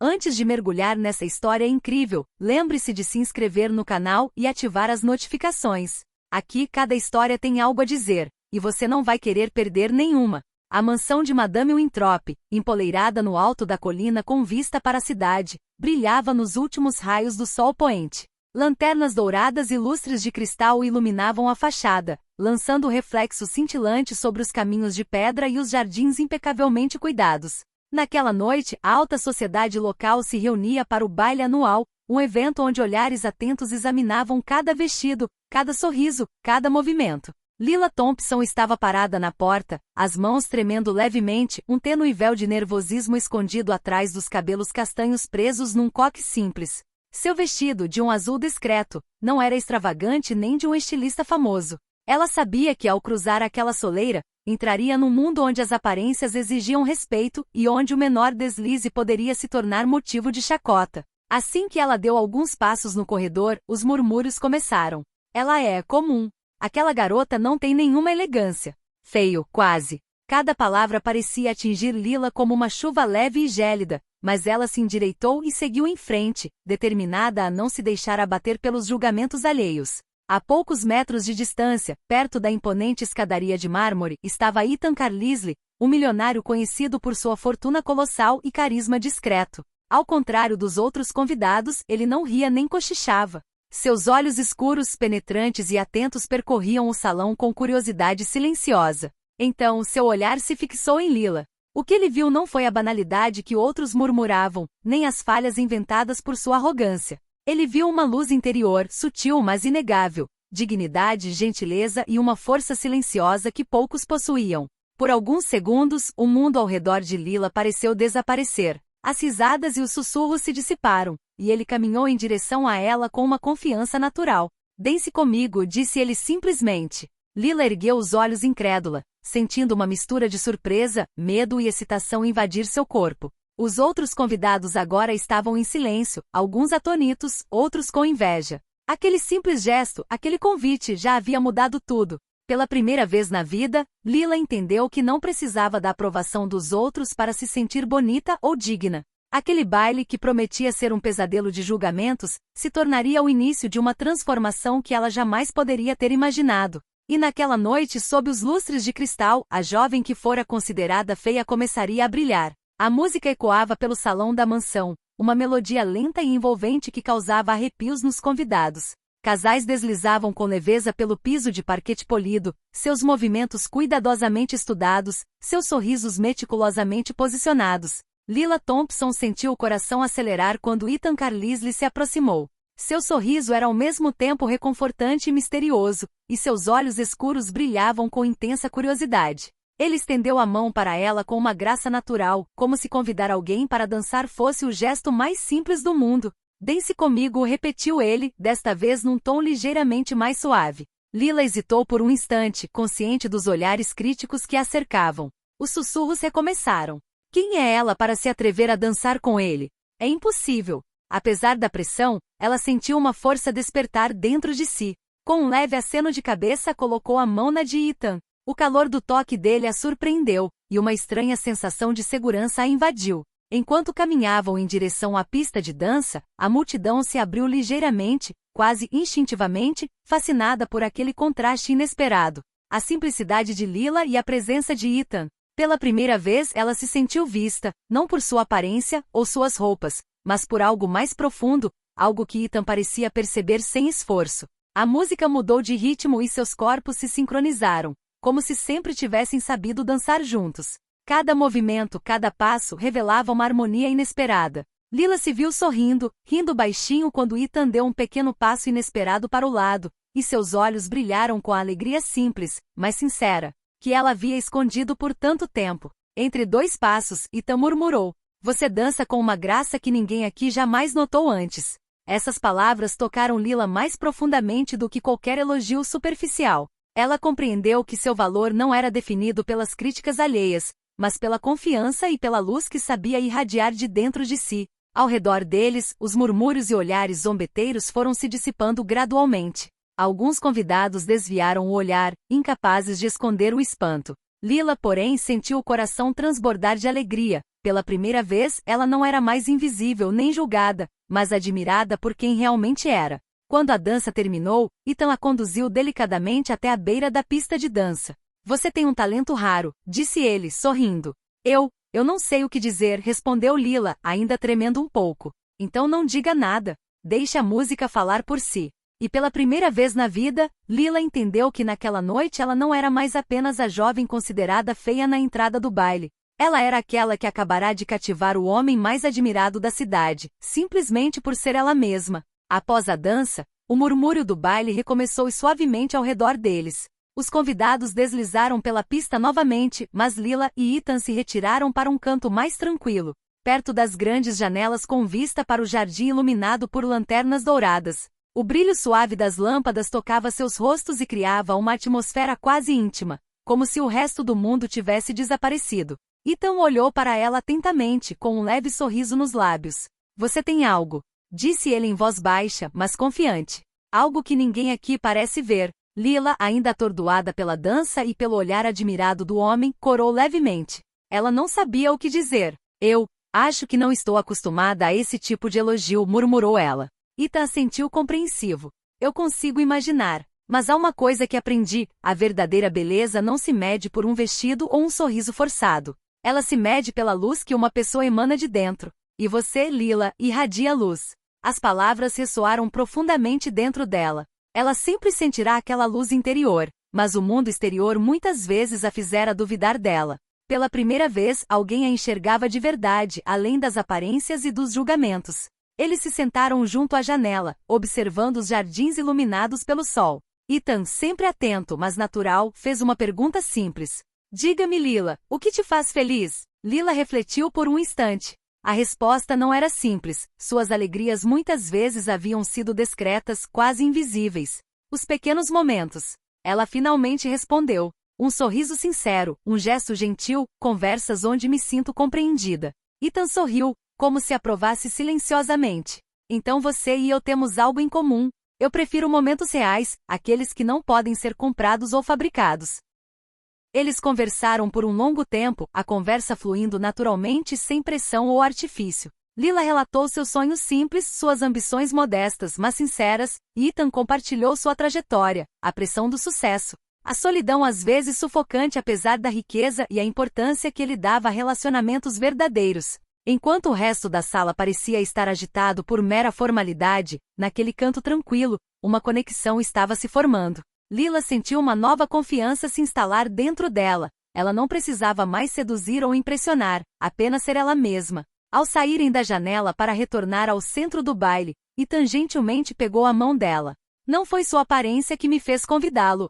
Antes de mergulhar nessa história incrível, lembre-se de se inscrever no canal e ativar as notificações. Aqui cada história tem algo a dizer, e você não vai querer perder nenhuma. A mansão de Madame Winthrop, empoleirada no alto da colina com vista para a cidade, brilhava nos últimos raios do sol poente. Lanternas douradas e lustres de cristal iluminavam a fachada, lançando reflexos cintilantes sobre os caminhos de pedra e os jardins impecavelmente cuidados. Naquela noite, a alta sociedade local se reunia para o baile anual, um evento onde olhares atentos examinavam cada vestido, cada sorriso, cada movimento. Lila Thompson estava parada na porta, as mãos tremendo levemente, um tênue véu de nervosismo escondido atrás dos cabelos castanhos presos num coque simples. Seu vestido, de um azul discreto, não era extravagante nem de um estilista famoso. Ela sabia que ao cruzar aquela soleira, entraria num mundo onde as aparências exigiam respeito e onde o menor deslize poderia se tornar motivo de chacota. Assim que ela deu alguns passos no corredor, os murmúrios começaram. Ela é comum. Aquela garota não tem nenhuma elegância. Feio, quase. Cada palavra parecia atingir Lila como uma chuva leve e gélida, mas ela se endireitou e seguiu em frente, determinada a não se deixar abater pelos julgamentos alheios. A poucos metros de distância, perto da imponente escadaria de mármore, estava Ethan Carlisle, um milionário conhecido por sua fortuna colossal e carisma discreto. Ao contrário dos outros convidados, ele não ria nem cochichava. Seus olhos escuros, penetrantes e atentos percorriam o salão com curiosidade silenciosa. Então, seu olhar se fixou em Lila. O que ele viu não foi a banalidade que outros murmuravam, nem as falhas inventadas por sua arrogância. Ele viu uma luz interior, sutil mas inegável, dignidade, gentileza e uma força silenciosa que poucos possuíam. Por alguns segundos, o mundo ao redor de Lila pareceu desaparecer. As risadas e os sussurros se dissiparam, e ele caminhou em direção a ela com uma confiança natural. "Dance comigo", disse ele simplesmente. Lila ergueu os olhos incrédula, sentindo uma mistura de surpresa, medo e excitação invadir seu corpo. Os outros convidados agora estavam em silêncio, alguns atônitos, outros com inveja. Aquele simples gesto, aquele convite já havia mudado tudo. Pela primeira vez na vida, Lila entendeu que não precisava da aprovação dos outros para se sentir bonita ou digna. Aquele baile que prometia ser um pesadelo de julgamentos, se tornaria o início de uma transformação que ela jamais poderia ter imaginado. E naquela noite, sob os lustres de cristal, a jovem que fora considerada feia começaria a brilhar. A música ecoava pelo salão da mansão, uma melodia lenta e envolvente que causava arrepios nos convidados. Casais deslizavam com leveza pelo piso de parquete polido, seus movimentos cuidadosamente estudados, seus sorrisos meticulosamente posicionados. Lila Thompson sentiu o coração acelerar quando Ethan Carlisle se aproximou. Seu sorriso era ao mesmo tempo reconfortante e misterioso, e seus olhos escuros brilhavam com intensa curiosidade. Ele estendeu a mão para ela com uma graça natural, como se convidar alguém para dançar fosse o gesto mais simples do mundo. "Dance comigo", repetiu ele, desta vez num tom ligeiramente mais suave. Lila hesitou por um instante, consciente dos olhares críticos que a cercavam. Os sussurros recomeçaram. Quem é ela para se atrever a dançar com ele? É impossível. Apesar da pressão, ela sentiu uma força despertar dentro de si. Com um leve aceno de cabeça, colocou a mão na de Ethan. O calor do toque dele a surpreendeu, e uma estranha sensação de segurança a invadiu. Enquanto caminhavam em direção à pista de dança, a multidão se abriu ligeiramente, quase instintivamente, fascinada por aquele contraste inesperado. A simplicidade de Lila e a presença de Ethan. Pela primeira vez ela se sentiu vista, não por sua aparência ou suas roupas, mas por algo mais profundo, algo que Ethan parecia perceber sem esforço. A música mudou de ritmo e seus corpos se sincronizaram, como se sempre tivessem sabido dançar juntos. Cada movimento, cada passo revelava uma harmonia inesperada. Lila se viu sorrindo, rindo baixinho quando Ethan deu um pequeno passo inesperado para o lado, e seus olhos brilharam com a alegria simples, mas sincera, que ela havia escondido por tanto tempo. Entre dois passos, Ethan murmurou: "Você dança com uma graça que ninguém aqui jamais notou antes." Essas palavras tocaram Lila mais profundamente do que qualquer elogio superficial. Ela compreendeu que seu valor não era definido pelas críticas alheias, mas pela confiança e pela luz que sabia irradiar de dentro de si. Ao redor deles, os murmúrios e olhares zombeteiros foram se dissipando gradualmente. Alguns convidados desviaram o olhar, incapazes de esconder o espanto. Lila, porém, sentiu o coração transbordar de alegria, Pela primeira vez, ela não era mais invisível nem julgada, mas admirada por quem realmente era. Quando a dança terminou, Ethan a conduziu delicadamente até a beira da pista de dança. Você tem um talento raro, disse ele, sorrindo. Eu não sei o que dizer, respondeu Lila, ainda tremendo um pouco. Então não diga nada. Deixe a música falar por si. E pela primeira vez na vida, Lila entendeu que naquela noite ela não era mais apenas a jovem considerada feia na entrada do baile. Ela era aquela que acabará de cativar o homem mais admirado da cidade, simplesmente por ser ela mesma. Após a dança, o murmúrio do baile recomeçou suavemente ao redor deles. Os convidados deslizaram pela pista novamente, mas Lila e Ethan se retiraram para um canto mais tranquilo, perto das grandes janelas com vista para o jardim iluminado por lanternas douradas. O brilho suave das lâmpadas tocava seus rostos e criava uma atmosfera quase íntima, como se o resto do mundo tivesse desaparecido. Ethan olhou para ela atentamente, com um leve sorriso nos lábios. Você tem algo, disse ele em voz baixa, mas confiante. Algo que ninguém aqui parece ver. Lila, ainda atordoada pela dança e pelo olhar admirado do homem, corou levemente. Ela não sabia o que dizer. Acho que não estou acostumada a esse tipo de elogio, murmurou ela. Ethan assentiu compreensivo. Eu consigo imaginar. Mas há uma coisa que aprendi, a verdadeira beleza não se mede por um vestido ou um sorriso forçado. Ela se mede pela luz que uma pessoa emana de dentro. E você, Lila, irradia luz. As palavras ressoaram profundamente dentro dela. Ela sempre sentirá aquela luz interior, mas o mundo exterior muitas vezes a fizera duvidar dela. Pela primeira vez, alguém a enxergava de verdade, além das aparências e dos julgamentos. Eles se sentaram junto à janela, observando os jardins iluminados pelo sol. Ethan, sempre atento, mas natural, fez uma pergunta simples. Diga-me, Lila, o que te faz feliz? Lila refletiu por um instante. A resposta não era simples, suas alegrias muitas vezes haviam sido discretas, quase invisíveis. Os pequenos momentos. Ela finalmente respondeu. Um sorriso sincero, um gesto gentil, conversas onde me sinto compreendida. Ethan sorriu, como se aprovasse silenciosamente. Então você e eu temos algo em comum. Eu prefiro momentos reais, aqueles que não podem ser comprados ou fabricados. Eles conversaram por um longo tempo, a conversa fluindo naturalmente sem pressão ou artifício. Lila relatou seus sonhos simples, suas ambições modestas mas sinceras, e Ethan compartilhou sua trajetória, a pressão do sucesso. A solidão às vezes sufocante apesar da riqueza e a importância que ele dava a relacionamentos verdadeiros. Enquanto o resto da sala parecia estar agitado por mera formalidade, naquele canto tranquilo, uma conexão estava se formando. Lila sentiu uma nova confiança se instalar dentro dela. Ela não precisava mais seduzir ou impressionar, apenas ser ela mesma. Ao saírem da janela para retornar ao centro do baile, Ethan gentilmente pegou a mão dela. Não foi sua aparência que me fez convidá-lo.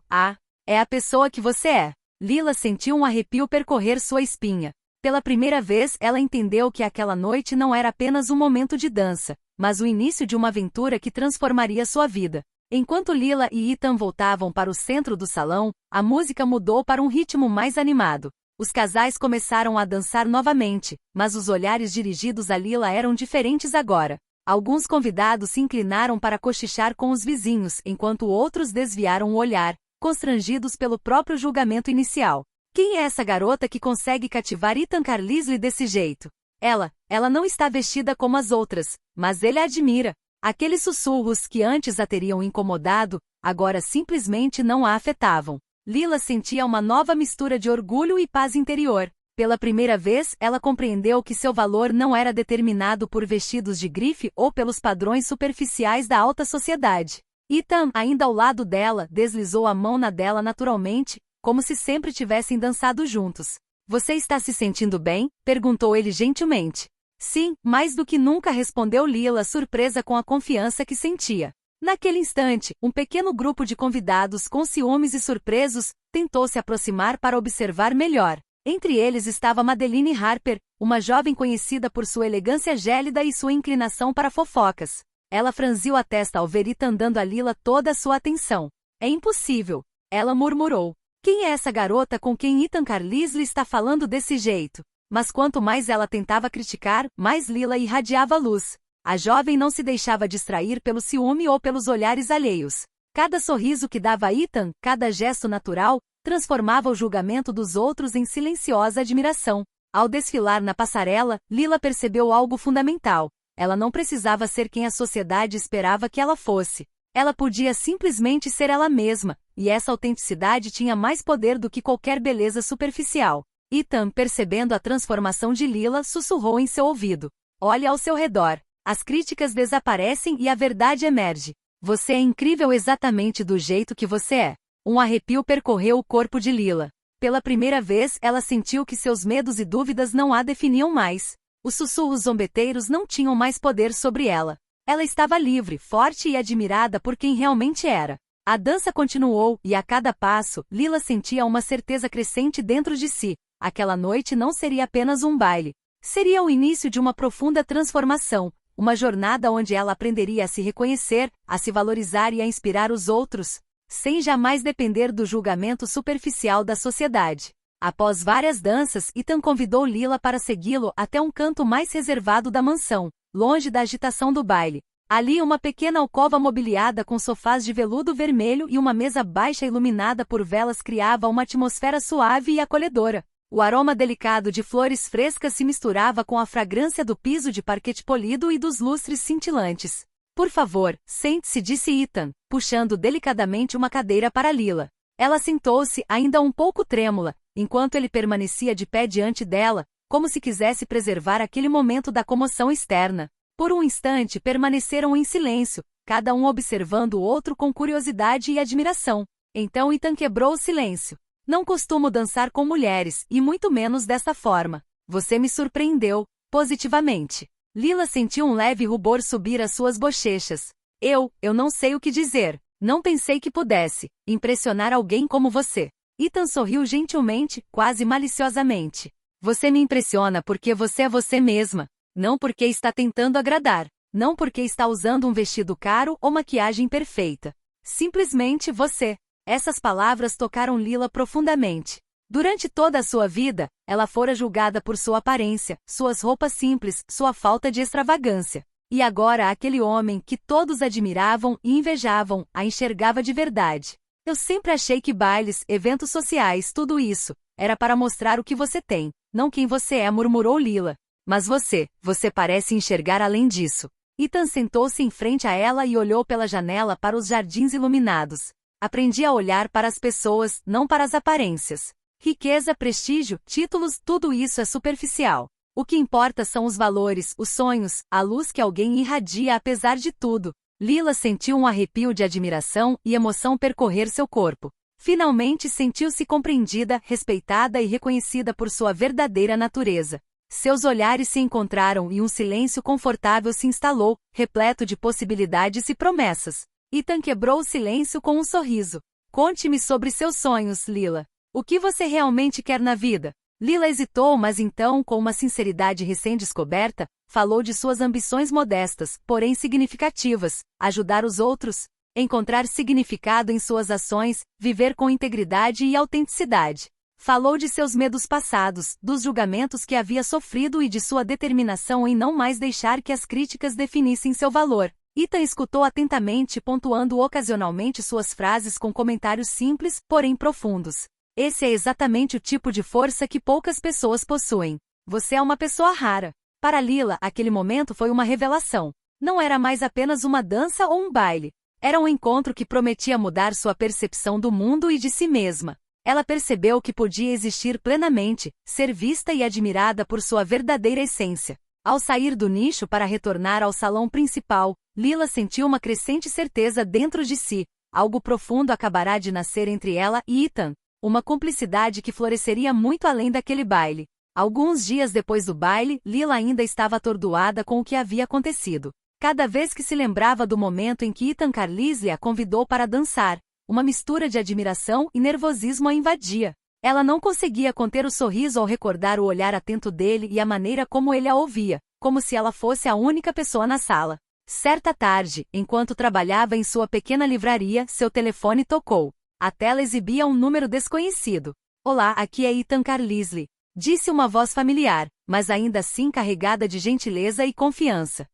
É a pessoa que você é. Lila sentiu um arrepio percorrer sua espinha. Pela primeira vez, ela entendeu que aquela noite não era apenas um momento de dança, mas o início de uma aventura que transformaria sua vida. Enquanto Lila e Ethan voltavam para o centro do salão, a música mudou para um ritmo mais animado. Os casais começaram a dançar novamente, mas os olhares dirigidos a Lila eram diferentes agora. Alguns convidados se inclinaram para cochichar com os vizinhos, enquanto outros desviaram o olhar, constrangidos pelo próprio julgamento inicial. Quem é essa garota que consegue cativar Ethan Carlisle desse jeito? Ela não está vestida como as outras, mas ele a admira. Aqueles sussurros que antes a teriam incomodado, agora simplesmente não a afetavam. Lila sentia uma nova mistura de orgulho e paz interior. Pela primeira vez, ela compreendeu que seu valor não era determinado por vestidos de grife ou pelos padrões superficiais da alta sociedade. Ethan, ainda ao lado dela, deslizou a mão na dela naturalmente, como se sempre tivessem dançado juntos. Você está se sentindo bem? Perguntou ele gentilmente. Sim, mais do que nunca, respondeu Lila, surpresa com a confiança que sentia. Naquele instante, um pequeno grupo de convidados com ciúmes e surpresos tentou se aproximar para observar melhor. Entre eles estava Madeline Harper, uma jovem conhecida por sua elegância gélida e sua inclinação para fofocas. Ela franziu a testa ao ver Ethan dando a Lila toda a sua atenção. É impossível, ela murmurou. Quem é essa garota com quem Ethan Carlisle está falando desse jeito? Mas quanto mais ela tentava criticar, mais Lila irradiava luz. A jovem não se deixava distrair pelo ciúme ou pelos olhares alheios. Cada sorriso que dava a Ethan, cada gesto natural, transformava o julgamento dos outros em silenciosa admiração. Ao desfilar na passarela, Lila percebeu algo fundamental. Ela não precisava ser quem a sociedade esperava que ela fosse. Ela podia simplesmente ser ela mesma, e essa autenticidade tinha mais poder do que qualquer beleza superficial. Ethan, percebendo a transformação de Lila, sussurrou em seu ouvido. Olhe ao seu redor. As críticas desaparecem e a verdade emerge. Você é incrível exatamente do jeito que você é. Um arrepio percorreu o corpo de Lila. Pela primeira vez, ela sentiu que seus medos e dúvidas não a definiam mais. Os sussurros zombeteiros não tinham mais poder sobre ela. Ela estava livre, forte e admirada por quem realmente era. A dança continuou, e a cada passo, Lila sentia uma certeza crescente dentro de si. Aquela noite não seria apenas um baile. Seria o início de uma profunda transformação, uma jornada onde ela aprenderia a se reconhecer, a se valorizar e a inspirar os outros, sem jamais depender do julgamento superficial da sociedade. Após várias danças, Ethan convidou Lila para segui-lo até um canto mais reservado da mansão, longe da agitação do baile. Ali uma pequena alcova mobiliada com sofás de veludo vermelho e uma mesa baixa iluminada por velas criava uma atmosfera suave e acolhedora. O aroma delicado de flores frescas se misturava com a fragrância do piso de parquete polido e dos lustres cintilantes. Por favor, sente-se, disse Ethan, puxando delicadamente uma cadeira para Lila. Ela sentou-se, ainda um pouco trêmula, enquanto ele permanecia de pé diante dela, como se quisesse preservar aquele momento da comoção externa. Por um instante permaneceram em silêncio, cada um observando o outro com curiosidade e admiração. Então Ethan quebrou o silêncio. Não costumo dançar com mulheres, e muito menos dessa forma. Você me surpreendeu, positivamente. Lila sentiu um leve rubor subir às suas bochechas. Eu não sei o que dizer. Não pensei que pudesse impressionar alguém como você. Ethan sorriu gentilmente, quase maliciosamente. Você me impressiona porque você é você mesma. Não porque está tentando agradar. Não porque está usando um vestido caro ou maquiagem perfeita. Simplesmente você. Essas palavras tocaram Lila profundamente. Durante toda a sua vida, ela fora julgada por sua aparência, suas roupas simples, sua falta de extravagância. E agora aquele homem que todos admiravam e invejavam, a enxergava de verdade. Eu sempre achei que bailes, eventos sociais, tudo isso, era para mostrar o que você tem, não quem você é, murmurou Lila. Mas você parece enxergar além disso. Ethan sentou-se em frente a ela e olhou pela janela para os jardins iluminados. Aprendi a olhar para as pessoas, não para as aparências. Riqueza, prestígio, títulos, tudo isso é superficial. O que importa são os valores, os sonhos, a luz que alguém irradia apesar de tudo. Lila sentiu um arrepio de admiração e emoção percorrer seu corpo. Finalmente sentiu-se compreendida, respeitada e reconhecida por sua verdadeira natureza. Seus olhares se encontraram e um silêncio confortável se instalou, repleto de possibilidades e promessas. Ethan quebrou o silêncio com um sorriso. Conte-me sobre seus sonhos, Lila. O que você realmente quer na vida? Lila hesitou, mas então, com uma sinceridade recém-descoberta, falou de suas ambições modestas, porém significativas: ajudar os outros, encontrar significado em suas ações, viver com integridade e autenticidade. Falou de seus medos passados, dos julgamentos que havia sofrido e de sua determinação em não mais deixar que as críticas definissem seu valor. Ethan escutou atentamente, pontuando ocasionalmente suas frases com comentários simples, porém profundos. Esse é exatamente o tipo de força que poucas pessoas possuem. Você é uma pessoa rara. Para Lila, aquele momento foi uma revelação. Não era mais apenas uma dança ou um baile. Era um encontro que prometia mudar sua percepção do mundo e de si mesma. Ela percebeu que podia existir plenamente, ser vista e admirada por sua verdadeira essência. Ao sair do nicho para retornar ao salão principal, Lila sentiu uma crescente certeza dentro de si. Algo profundo acabará de nascer entre ela e Ethan. Uma cumplicidade que floresceria muito além daquele baile. Alguns dias depois do baile, Lila ainda estava atordoada com o que havia acontecido. Cada vez que se lembrava do momento em que Ethan Carlisle a convidou para dançar, uma mistura de admiração e nervosismo a invadia. Ela não conseguia conter o sorriso ao recordar o olhar atento dele e a maneira como ele a ouvia, como se ela fosse a única pessoa na sala. Certa tarde, enquanto trabalhava em sua pequena livraria, seu telefone tocou. A tela exibia um número desconhecido. Olá, aqui é Ethan Carlisle, disse uma voz familiar, mas ainda assim carregada de gentileza e confiança.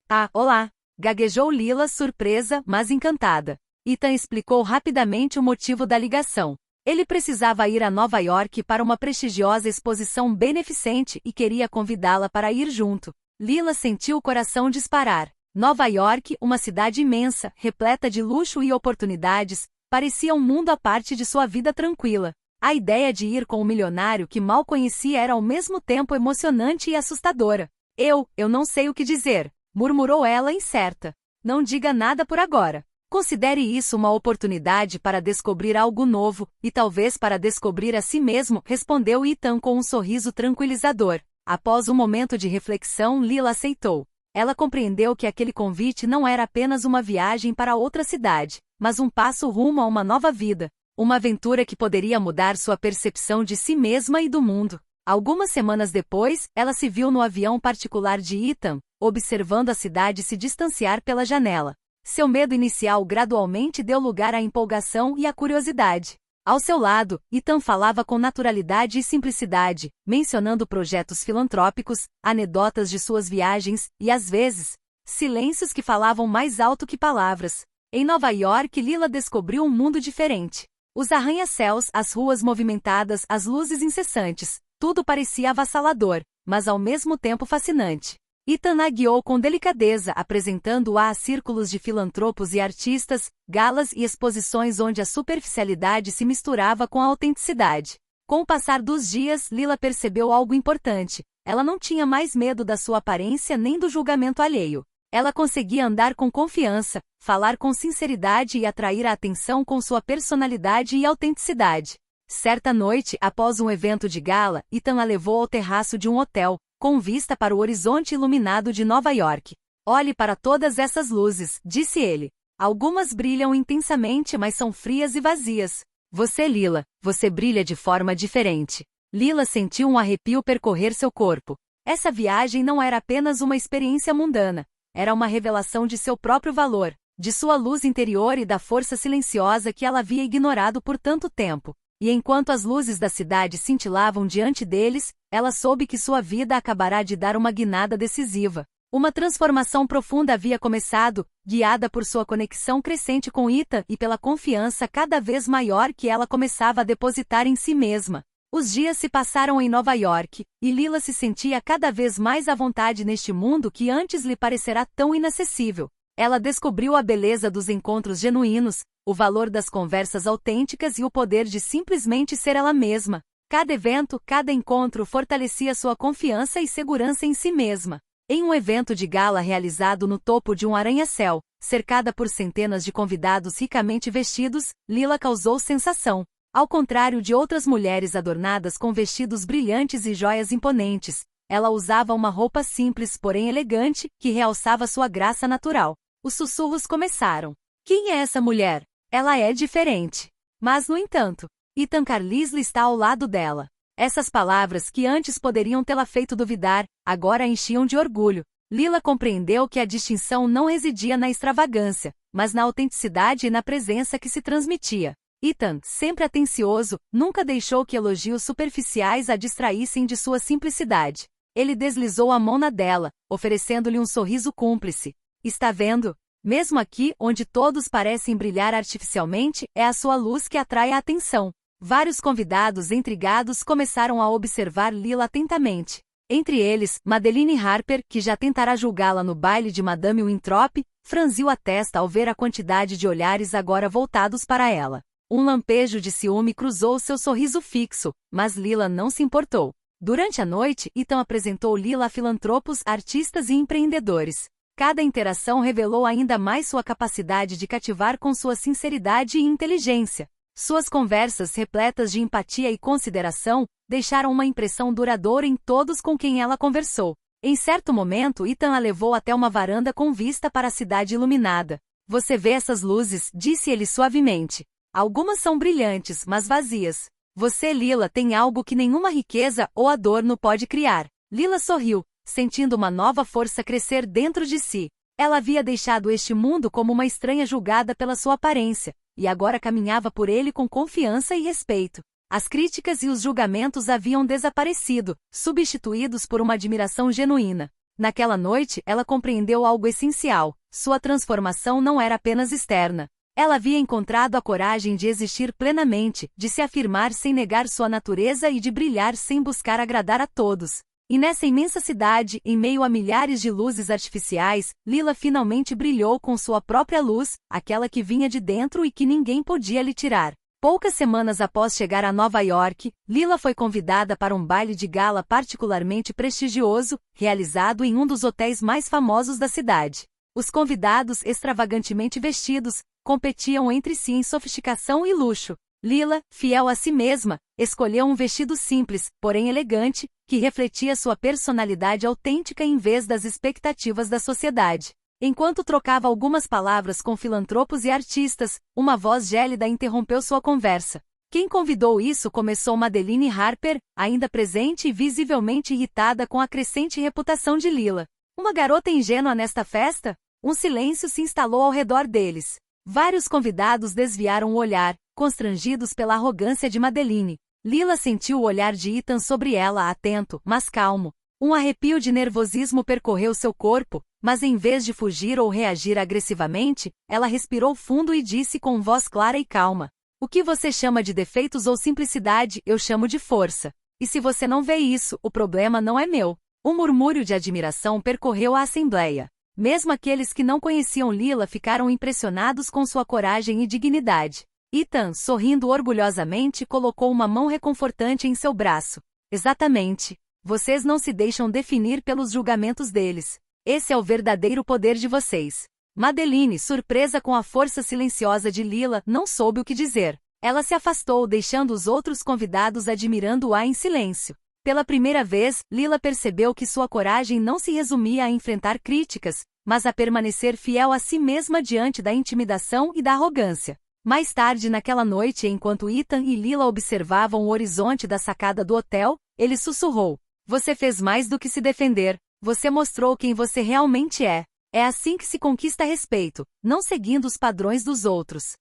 Ah, olá, gaguejou Lila, surpresa, mas encantada. Ethan explicou rapidamente o motivo da ligação. Ele precisava ir a Nova York para uma prestigiosa exposição beneficente e queria convidá-la para ir junto. Lila sentiu o coração disparar. Nova York, uma cidade imensa, repleta de luxo e oportunidades, parecia um mundo à parte de sua vida tranquila. A ideia de ir com um milionário que mal conhecia era ao mesmo tempo emocionante e assustadora. Eu não sei o que dizer, murmurou ela incerta. Não diga nada por agora. Considere isso uma oportunidade para descobrir algo novo, e talvez para descobrir a si mesmo, respondeu Ethan com um sorriso tranquilizador. Após um momento de reflexão, Lila aceitou. Ela compreendeu que aquele convite não era apenas uma viagem para outra cidade, mas um passo rumo a uma nova vida. Uma aventura que poderia mudar sua percepção de si mesma e do mundo. Algumas semanas depois, ela se viu no avião particular de Ethan, observando a cidade se distanciar pela janela. Seu medo inicial gradualmente deu lugar à empolgação e à curiosidade. Ao seu lado, Ethan falava com naturalidade e simplicidade, mencionando projetos filantrópicos, anedotas de suas viagens e, às vezes, silêncios que falavam mais alto que palavras. Em Nova York, Lila descobriu um mundo diferente. Os arranha-céus, as ruas movimentadas, as luzes incessantes, tudo parecia avassalador, mas ao mesmo tempo fascinante. Ethan a guiou com delicadeza, apresentando-a a círculos de filantropos e artistas, galas e exposições onde a superficialidade se misturava com a autenticidade. Com o passar dos dias, Lila percebeu algo importante. Ela não tinha mais medo da sua aparência nem do julgamento alheio. Ela conseguia andar com confiança, falar com sinceridade e atrair a atenção com sua personalidade e autenticidade. Certa noite, após um evento de gala, Ethan a levou ao terraço de um hotel, com vista para o horizonte iluminado de Nova York. Olhe para todas essas luzes, disse ele. Algumas brilham intensamente, mas são frias e vazias. Você, Lila, você brilha de forma diferente. Lila sentiu um arrepio percorrer seu corpo. Essa viagem não era apenas uma experiência mundana. Era uma revelação de seu próprio valor, de sua luz interior e da força silenciosa que ela havia ignorado por tanto tempo. E enquanto as luzes da cidade cintilavam diante deles, ela soube que sua vida acabará de dar uma guinada decisiva. Uma transformação profunda havia começado, guiada por sua conexão crescente com Ethan e pela confiança cada vez maior que ela começava a depositar em si mesma. Os dias se passaram em Nova York, e Lila se sentia cada vez mais à vontade neste mundo que antes lhe parecerá tão inacessível. Ela descobriu a beleza dos encontros genuínos, o valor das conversas autênticas e o poder de simplesmente ser ela mesma. Cada evento, cada encontro fortalecia sua confiança e segurança em si mesma. Em um evento de gala realizado no topo de um arranha-céu, cercada por centenas de convidados ricamente vestidos, Lila causou sensação. Ao contrário de outras mulheres adornadas com vestidos brilhantes e joias imponentes, ela usava uma roupa simples porém elegante, que realçava sua graça natural. Os sussurros começaram. Quem é essa mulher? Ela é diferente. Mas, no entanto, Ethan Carlisle está ao lado dela. Essas palavras que antes poderiam tê-la feito duvidar, agora a enchiam de orgulho. Lila compreendeu que a distinção não residia na extravagância, mas na autenticidade e na presença que se transmitia. Ethan, sempre atencioso, nunca deixou que elogios superficiais a distraíssem de sua simplicidade. Ele deslizou a mão na dela, oferecendo-lhe um sorriso cúmplice. Está vendo? Mesmo aqui, onde todos parecem brilhar artificialmente, é a sua luz que atrai a atenção. Vários convidados intrigados começaram a observar Lila atentamente. Entre eles, Madeline Harper, que já tentará julgá-la no baile de Madame Winthrop, franziu a testa ao ver a quantidade de olhares agora voltados para ela. Um lampejo de ciúme cruzou seu sorriso fixo, mas Lila não se importou. Durante a noite, Ethan apresentou Lila a filantropos, artistas e empreendedores. Cada interação revelou ainda mais sua capacidade de cativar com sua sinceridade e inteligência. Suas conversas repletas de empatia e consideração deixaram uma impressão duradoura em todos com quem ela conversou. Em certo momento, Ethan a levou até uma varanda com vista para a cidade iluminada. Você vê essas luzes, disse ele suavemente. Algumas são brilhantes, mas vazias. Você, Lila, tem algo que nenhuma riqueza ou adorno pode criar. Lila sorriu, sentindo uma nova força crescer dentro de si. Ela havia deixado este mundo como uma estranha julgada pela sua aparência, e agora caminhava por ele com confiança e respeito. As críticas e os julgamentos haviam desaparecido, substituídos por uma admiração genuína. Naquela noite, ela compreendeu algo essencial: sua transformação não era apenas externa. Ela havia encontrado a coragem de existir plenamente, de se afirmar sem negar sua natureza e de brilhar sem buscar agradar a todos. E nessa imensa cidade, em meio a milhares de luzes artificiais, Lila finalmente brilhou com sua própria luz, aquela que vinha de dentro e que ninguém podia lhe tirar. Poucas semanas após chegar a Nova York, Lila foi convidada para um baile de gala particularmente prestigioso, realizado em um dos hotéis mais famosos da cidade. Os convidados, extravagantemente vestidos, competiam entre si em sofisticação e luxo. Lila, fiel a si mesma, escolheu um vestido simples, porém elegante, que refletia sua personalidade autêntica em vez das expectativas da sociedade. Enquanto trocava algumas palavras com filantropos e artistas, uma voz gélida interrompeu sua conversa. Quem convidou isso? Começou Madeline Harper, ainda presente e visivelmente irritada com a crescente reputação de Lila. Uma garota ingênua nesta festa? Um silêncio se instalou ao redor deles. Vários convidados desviaram o olhar, constrangidos pela arrogância de Madeline. Lila sentiu o olhar de Ethan sobre ela, atento, mas calmo. Um arrepio de nervosismo percorreu seu corpo, mas em vez de fugir ou reagir agressivamente, ela respirou fundo e disse com voz clara e calma: "O que você chama de defeitos ou simplicidade, eu chamo de força. E se você não vê isso, o problema não é meu." Um murmúrio de admiração percorreu a assembleia. Mesmo aqueles que não conheciam Lila ficaram impressionados com sua coragem e dignidade. Ethan, sorrindo orgulhosamente, colocou uma mão reconfortante em seu braço. "Exatamente. Vocês não se deixam definir pelos julgamentos deles. Esse é o verdadeiro poder de vocês." Madeline, surpresa com a força silenciosa de Lila, não soube o que dizer. Ela se afastou, deixando os outros convidados admirando-a em silêncio. Pela primeira vez, Lila percebeu que sua coragem não se resumia a enfrentar críticas, mas a permanecer fiel a si mesma diante da intimidação e da arrogância. Mais tarde naquela noite, enquanto Ethan e Lila observavam o horizonte da sacada do hotel, ele sussurrou: "Você fez mais do que se defender. Você mostrou quem você realmente é. É assim que se conquista respeito, não seguindo os padrões dos outros."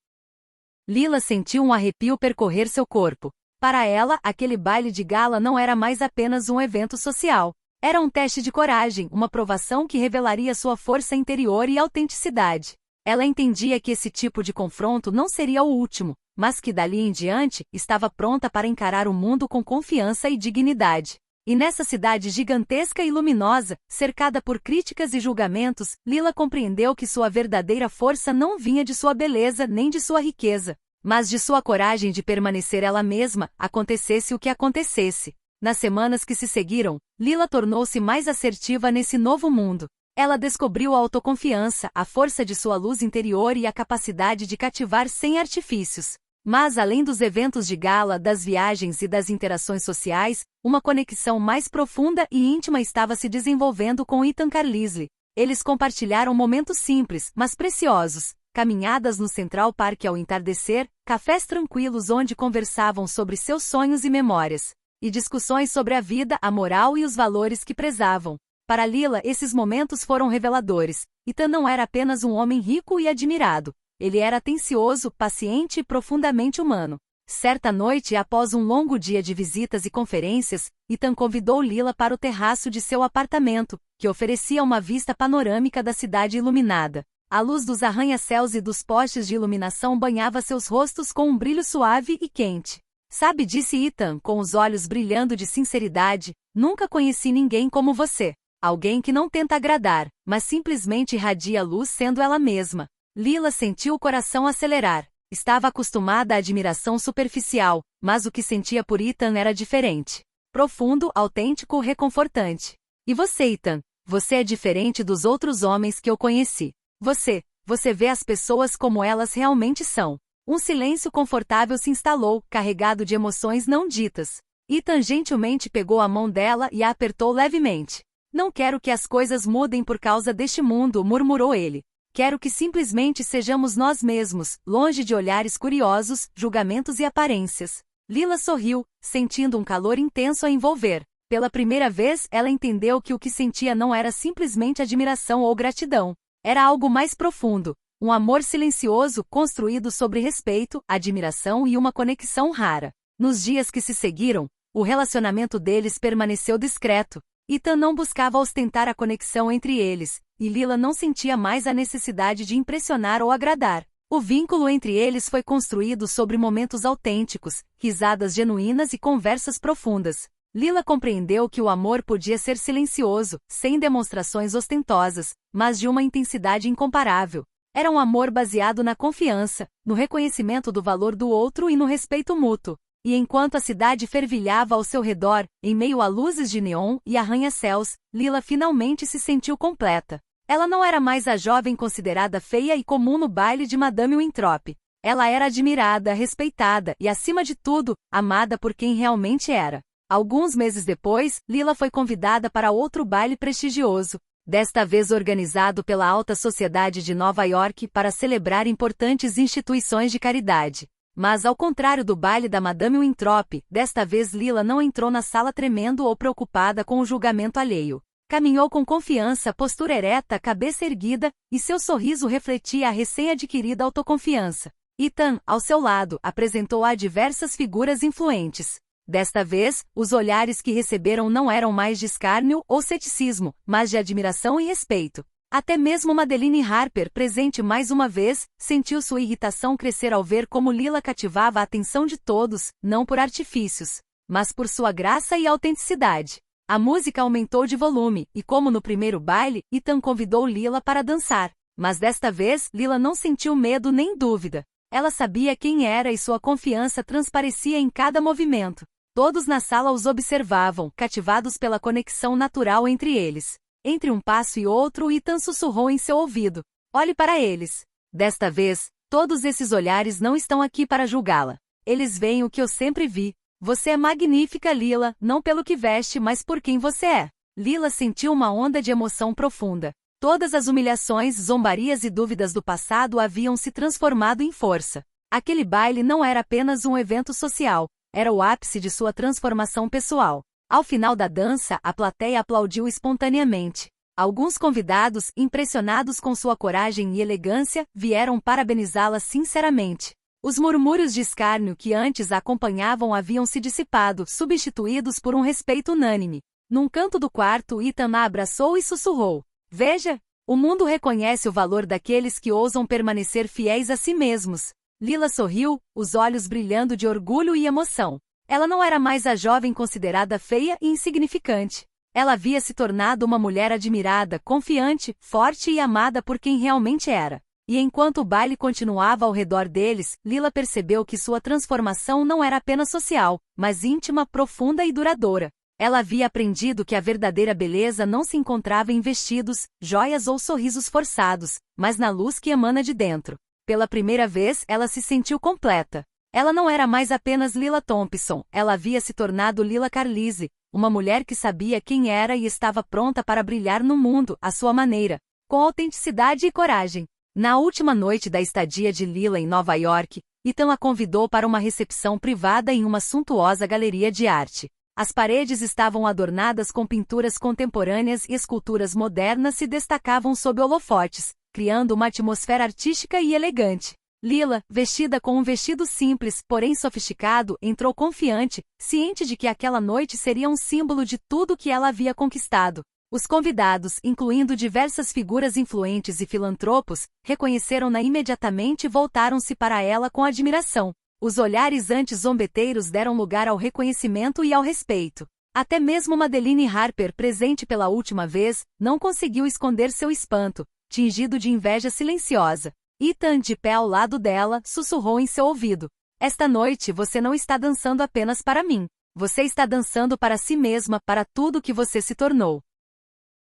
Lila sentiu um arrepio percorrer seu corpo. Para ela, aquele baile de gala não era mais apenas um evento social. Era um teste de coragem, uma provação que revelaria sua força interior e autenticidade. Ela entendia que esse tipo de confronto não seria o último, mas que dali em diante, estava pronta para encarar o mundo com confiança e dignidade. E nessa cidade gigantesca e luminosa, cercada por críticas e julgamentos, Lila compreendeu que sua verdadeira força não vinha de sua beleza nem de sua riqueza, mas de sua coragem de permanecer ela mesma, acontecesse o que acontecesse. Nas semanas que se seguiram, Lila tornou-se mais assertiva nesse novo mundo. Ela descobriu a autoconfiança, a força de sua luz interior e a capacidade de cativar sem artifícios. Mas além dos eventos de gala, das viagens e das interações sociais, uma conexão mais profunda e íntima estava se desenvolvendo com Ethan Carlisle. Eles compartilharam momentos simples, mas preciosos. Caminhadas no Central Park ao entardecer, cafés tranquilos onde conversavam sobre seus sonhos e memórias, e discussões sobre a vida, a moral e os valores que prezavam. Para Lila, esses momentos foram reveladores. Ethan não era apenas um homem rico e admirado. Ele era atencioso, paciente e profundamente humano. Certa noite, após um longo dia de visitas e conferências, Ethan convidou Lila para o terraço de seu apartamento, que oferecia uma vista panorâmica da cidade iluminada. A luz dos arranha-céus e dos postes de iluminação banhava seus rostos com um brilho suave e quente. "Sabe", disse Ethan, com os olhos brilhando de sinceridade, "nunca conheci ninguém como você. Alguém que não tenta agradar, mas simplesmente irradia luz sendo ela mesma." Lila sentiu o coração acelerar. Estava acostumada à admiração superficial, mas o que sentia por Ethan era diferente. Profundo, autêntico, reconfortante. "E você, Ethan? Você é diferente dos outros homens que eu conheci. Você vê as pessoas como elas realmente são." Um silêncio confortável se instalou, carregado de emoções não ditas. Ethan gentilmente pegou a mão dela e a apertou levemente. "Não quero que as coisas mudem por causa deste mundo", murmurou ele. "Quero que simplesmente sejamos nós mesmos, longe de olhares curiosos, julgamentos e aparências." Lila sorriu, sentindo um calor intenso a envolver. Pela primeira vez, ela entendeu que o que sentia não era simplesmente admiração ou gratidão. Era algo mais profundo, um amor silencioso construído sobre respeito, admiração e uma conexão rara. Nos dias que se seguiram, o relacionamento deles permaneceu discreto. Ethan não buscava ostentar a conexão entre eles, e Lila não sentia mais a necessidade de impressionar ou agradar. O vínculo entre eles foi construído sobre momentos autênticos, risadas genuínas e conversas profundas. Lila compreendeu que o amor podia ser silencioso, sem demonstrações ostentosas, mas de uma intensidade incomparável. Era um amor baseado na confiança, no reconhecimento do valor do outro e no respeito mútuo. E enquanto a cidade fervilhava ao seu redor, em meio a luzes de neon e arranha-céus, Lila finalmente se sentiu completa. Ela não era mais a jovem considerada feia e comum no baile de Madame Winthrop. Ela era admirada, respeitada e, acima de tudo, amada por quem realmente era. Alguns meses depois, Lila foi convidada para outro baile prestigioso, desta vez organizado pela alta sociedade de Nova York para celebrar importantes instituições de caridade. Mas ao contrário do baile da Madame Winthrop, desta vez Lila não entrou na sala tremendo ou preocupada com o julgamento alheio. Caminhou com confiança, postura ereta, cabeça erguida, e seu sorriso refletia a recém-adquirida autoconfiança. Ethan, ao seu lado, apresentou-a a diversas figuras influentes. Desta vez, os olhares que receberam não eram mais de escárnio ou ceticismo, mas de admiração e respeito. Até mesmo Madeline Harper, presente mais uma vez, sentiu sua irritação crescer ao ver como Lila cativava a atenção de todos, não por artifícios, mas por sua graça e autenticidade. A música aumentou de volume, e como no primeiro baile, Ethan convidou Lila para dançar. Mas desta vez, Lila não sentiu medo nem dúvida. Ela sabia quem era e sua confiança transparecia em cada movimento. Todos na sala os observavam, cativados pela conexão natural entre eles. Entre um passo e outro, Ethan sussurrou em seu ouvido: "Olhe para eles. Desta vez, todos esses olhares não estão aqui para julgá-la. Eles veem o que eu sempre vi. Você é magnífica, Lila, não pelo que veste, mas por quem você é." Lila sentiu uma onda de emoção profunda. Todas as humilhações, zombarias e dúvidas do passado haviam se transformado em força. Aquele baile não era apenas um evento social. Era o ápice de sua transformação pessoal. Ao final da dança, a plateia aplaudiu espontaneamente. Alguns convidados, impressionados com sua coragem e elegância, vieram parabenizá-la sinceramente. Os murmúrios de escárnio que antes a acompanhavam haviam se dissipado, substituídos por um respeito unânime. Num canto do quarto, Ethan a abraçou e sussurrou: "Veja, o mundo reconhece o valor daqueles que ousam permanecer fiéis a si mesmos." Lila sorriu, os olhos brilhando de orgulho e emoção. Ela não era mais a jovem considerada feia e insignificante. Ela havia se tornado uma mulher admirada, confiante, forte e amada por quem realmente era. E enquanto o baile continuava ao redor deles, Lila percebeu que sua transformação não era apenas social, mas íntima, profunda e duradoura. Ela havia aprendido que a verdadeira beleza não se encontrava em vestidos, joias ou sorrisos forçados, mas na luz que emana de dentro. Pela primeira vez, ela se sentiu completa. Ela não era mais apenas Lila Thompson, ela havia se tornado Lila Carlise, uma mulher que sabia quem era e estava pronta para brilhar no mundo, à sua maneira, com autenticidade e coragem. Na última noite da estadia de Lila em Nova York, Ethan a convidou para uma recepção privada em uma suntuosa galeria de arte. As paredes estavam adornadas com pinturas contemporâneas e esculturas modernas se destacavam sob holofotes, criando uma atmosfera artística e elegante. Lila, vestida com um vestido simples, porém sofisticado, entrou confiante, ciente de que aquela noite seria um símbolo de tudo que ela havia conquistado. Os convidados, incluindo diversas figuras influentes e filantropos, reconheceram-na imediatamente e voltaram-se para ela com admiração. Os olhares antes zombeteiros deram lugar ao reconhecimento e ao respeito. Até mesmo Madeline Harper, presente pela última vez, não conseguiu esconder seu espanto, tingido de inveja silenciosa. Ethan, de pé ao lado dela, sussurrou em seu ouvido: "Esta noite você não está dançando apenas para mim. Você está dançando para si mesma, para tudo que você se tornou."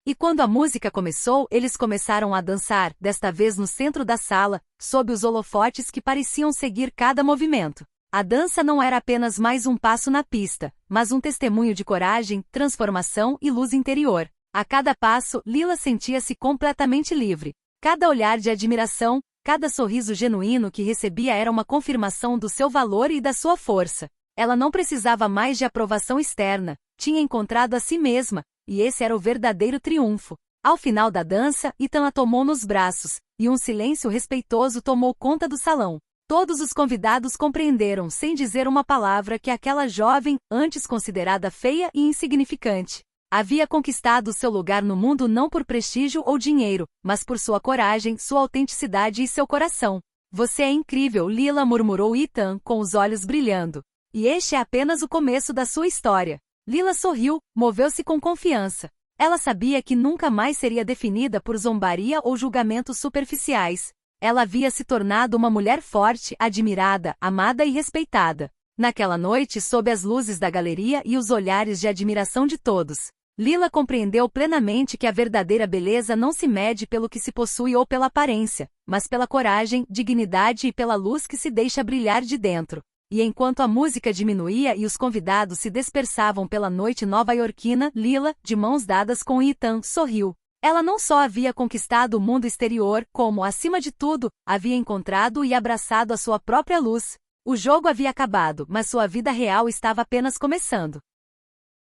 E quando a música começou, eles começaram a dançar, desta vez no centro da sala, sob os holofotes que pareciam seguir cada movimento. A dança não era apenas mais um passo na pista, mas um testemunho de coragem, transformação e luz interior. A cada passo, Lila sentia-se completamente livre. Cada olhar de admiração, cada sorriso genuíno que recebia era uma confirmação do seu valor e da sua força. Ela não precisava mais de aprovação externa, tinha encontrado a si mesma, e esse era o verdadeiro triunfo. Ao final da dança, Ethan a tomou nos braços, e um silêncio respeitoso tomou conta do salão. Todos os convidados compreenderam, sem dizer uma palavra, que aquela jovem, antes considerada feia e insignificante, havia conquistado seu lugar no mundo não por prestígio ou dinheiro, mas por sua coragem, sua autenticidade e seu coração. Você é incrível, Lila, murmurou Ethan, com os olhos brilhando. E este é apenas o começo da sua história. Lila sorriu, moveu-se com confiança. Ela sabia que nunca mais seria definida por zombaria ou julgamentos superficiais. Ela havia se tornado uma mulher forte, admirada, amada e respeitada. Naquela noite, sob as luzes da galeria e os olhares de admiração de todos, Lila compreendeu plenamente que a verdadeira beleza não se mede pelo que se possui ou pela aparência, mas pela coragem, dignidade e pela luz que se deixa brilhar de dentro. E enquanto a música diminuía e os convidados se dispersavam pela noite nova-iorquina, Lila, de mãos dadas com Ethan, sorriu. Ela não só havia conquistado o mundo exterior, como, acima de tudo, havia encontrado e abraçado a sua própria luz. O jogo havia acabado, mas sua vida real estava apenas começando.